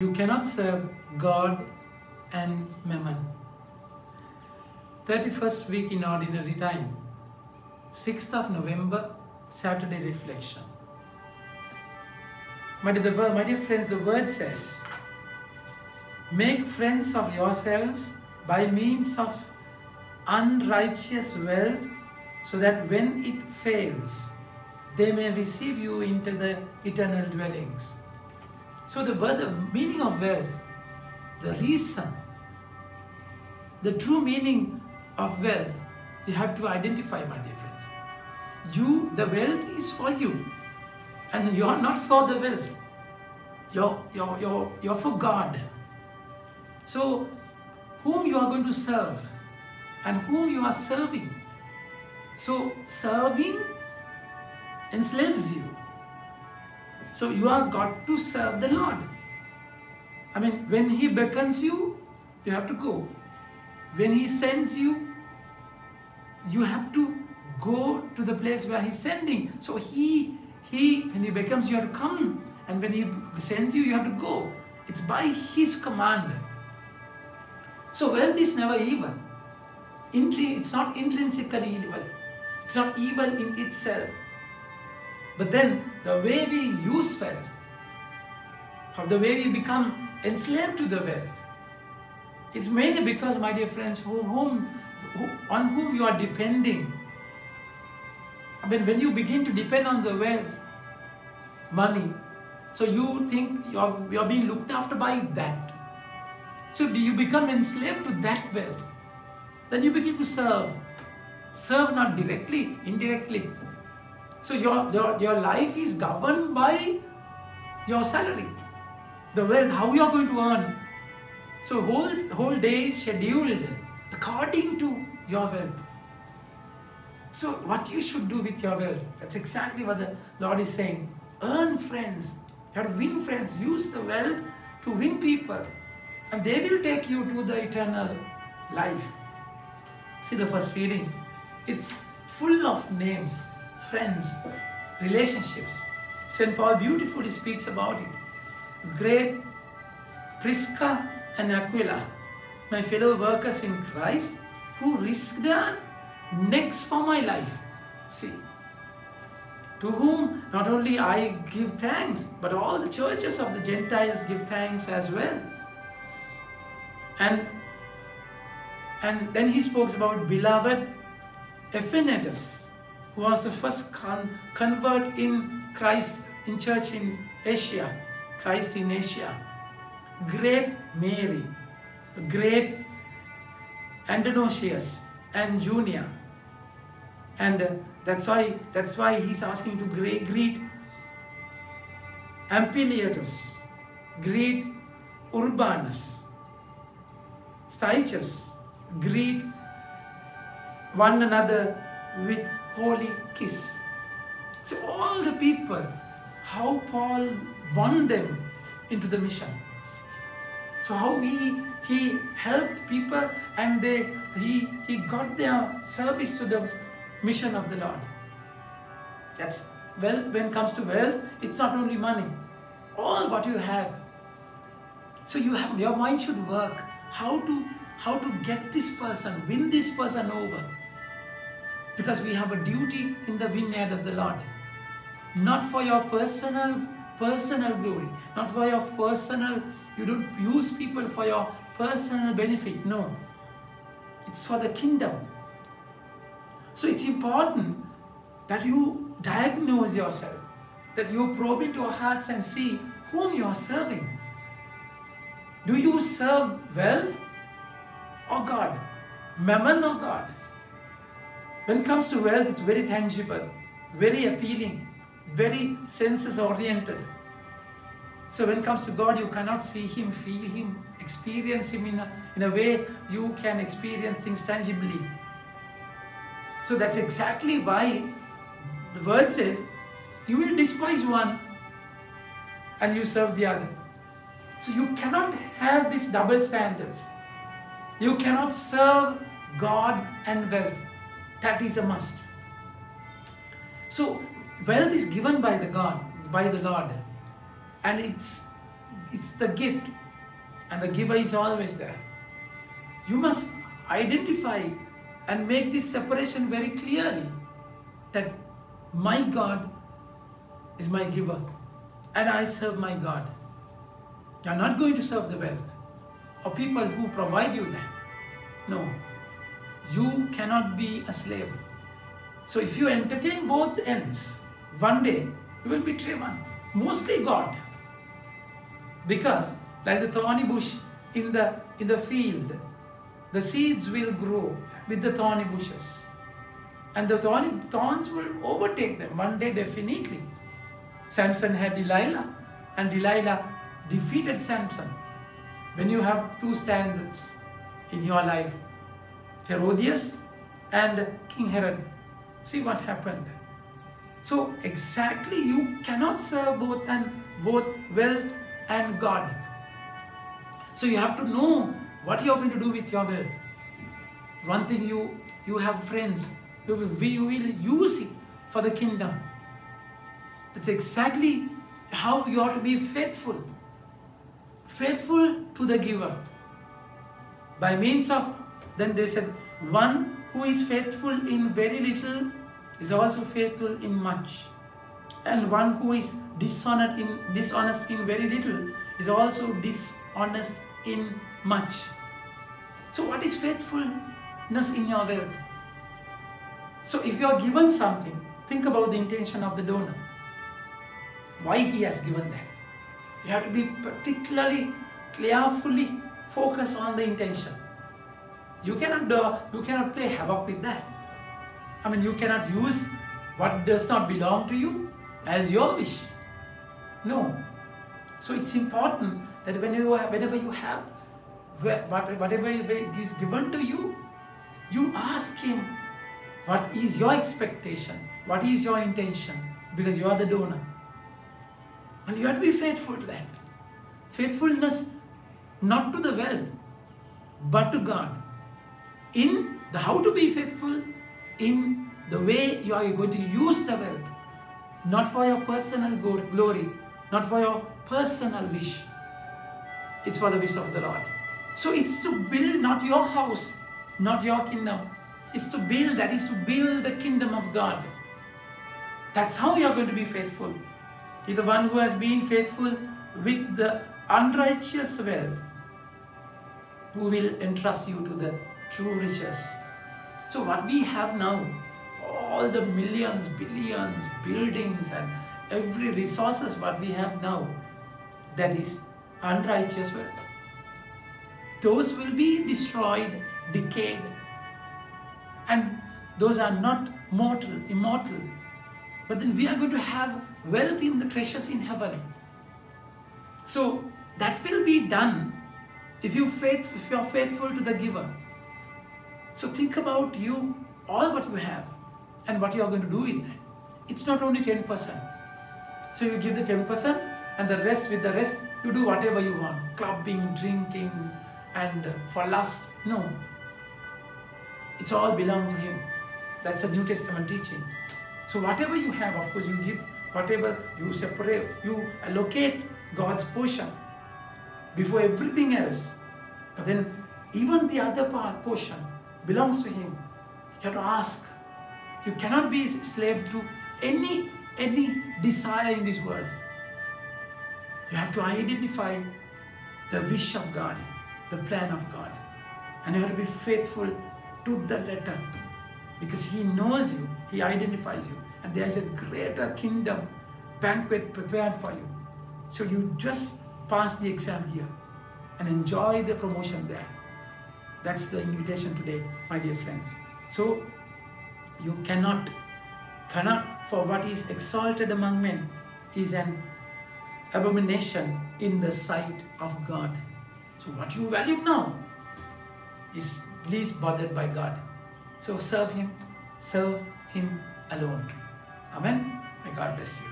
You cannot serve God and Mammon. 31st week in Ordinary Time, 6th of November, Saturday Reflection. My dear friends, the word says, make friends of yourselves by means of unrighteous wealth, so that when it fails, they may receive you into the eternal dwellings. So the meaning of wealth, the reason, the true meaning of wealth, you have to identify, my dear friends. The wealth is for you, and you are not for the wealth. You're for God. So whom you are going to serve and whom you are serving. So serving enslaves you. So you are got to serve the Lord. I mean, when He beckons you, you have to go. When He sends you, you have to go to the place where He's sending. So when He beckons you, you have to come. And when He sends you, you have to go. It's by His command. So wealth is never evil. It's not intrinsically evil. It's not evil in itself. But then the way we use wealth, or the way we become enslaved to the wealth, it's mainly because, my dear friends, on whom you are depending. I mean, when you begin to depend on the wealth, money, so you think you're being looked after by that. So you become enslaved to that wealth. Then you begin to serve. Serve not directly, indirectly. So your life is governed by your salary. The wealth, how you are going to earn. So whole day is scheduled according to your wealth. So what you should do with your wealth, that's exactly what the Lord is saying. Earn friends. You have to win friends. Use the wealth to win people. And they will take you to the eternal life. See the first reading. It's full of names, friends, relationships. St. Paul beautifully speaks about it. Great Prisca and Aquila, my fellow workers in Christ, who risked their necks for my life. See, to whom not only I give thanks, but all the churches of the Gentiles give thanks as well. And then he spoke about beloved Ephenetus, who was the first convert in Christ, in church in Asia, Christ in Asia. Great Mary, great Antonosius and Junia. And that's why he's asking to greet Ampliatus, greet Urbanus, Stachys, greet one another with holy kiss. So all the people, how Paul won them into the mission. So how he helped people, and he got their service to the mission of the Lord. That's wealth. When it comes to wealth, it's not only money, all what you have. So your mind should work. How to get this person, win this person over. Because we have a duty in the vineyard of the Lord. Not for your personal glory. Not for your personal, you don't use people for your personal benefit. No. It's for the kingdom. So it's important that you diagnose yourself. That you probe into your hearts and see whom you are serving. Do you serve wealth or God? Mammon or God? When it comes to wealth, it's very tangible, very appealing, very senses oriented. So when it comes to God, you cannot see Him, feel Him, experience Him in a way you can experience things tangibly. So that's exactly why the word says, you will despise one and you serve the other. So you cannot have these double standards. You cannot serve God and wealth. That is a must. So wealth is given by the Lord, and it's it's the gift, and the giver is always there. You must identify and make this separation very clearly, that my God is my giver and I serve my God. You are not going to serve the wealth or people who provide you that. No, you cannot be a slave. So if you entertain both ends, one day you will betray one, mostly God. Because like the thorny bush in the field, the seeds will grow with the thorny bushes, and the thorns will overtake them one day definitely. Samson had Delilah, and Delilah defeated Samson. When you have two standards in your life, Herodias and King Herod, see what happened. So exactly, you cannot serve both wealth and God. So you have to know what you are going to do with your wealth. One thing, you have friends, you will use it for the kingdom. That's exactly how you ought to be faithful. Faithful to the giver. By means of, then they said, one who is faithful in very little is also faithful in much. And one who is dishonest in very little is also dishonest in much. So what is faithfulness in your wealth? So if you are given something, think about the intention of the donor. Why he has given that. You have to be particularly, carefully focused on the intention. You cannot play havoc with that. I mean, you cannot use what does not belong to you as your wish. No. So it's important that whenever you have, whatever is given to you, you ask him, what is your expectation? What is your intention? Because you are the donor. And you have to be faithful to that. Faithfulness not to the wealth, but to God. In the how to be faithful, in the way you are going to use the wealth, not for your personal glory, not for your personal wish. It's for the wish of the Lord. So it's to build not your house, not your kingdom. It's to build, that is to build the kingdom of God. That's how you are going to be faithful. You're the one who has been faithful with the unrighteous wealth, who will entrust you to the true riches. So what we have now, all the millions, billions, buildings and every resources what we have now, that is unrighteous wealth. Those will be destroyed, decayed, and those are not mortal, immortal. But then we are going to have wealth in the treasures in heaven. So that will be done if you are faithful to the giver. So think about you, all what you have, and what you are going to do with that. It's not only 10%. So you give the 10%, and the rest, with the rest, you do whatever you want. Clubbing, drinking, and for lust. No. It's all belong to him. That's a New Testament teaching. So whatever you have, of course, you give. Whatever you separate, you allocate God's portion before everything else. But then even the other portion belongs to him. You have to ask. You cannot be a slave to any desire in this world. You have to identify the wish of God, the plan of God. And you have to be faithful to the letter, because he knows you, he identifies you, and there is a greater kingdom banquet prepared for you. So you just pass the exam here and enjoy the promotion there. That's the invitation today, my dear friends. So you cannot, for what is exalted among men is an abomination in the sight of God. So what you value now is least bothered by God. So serve him alone. Amen. May God bless you.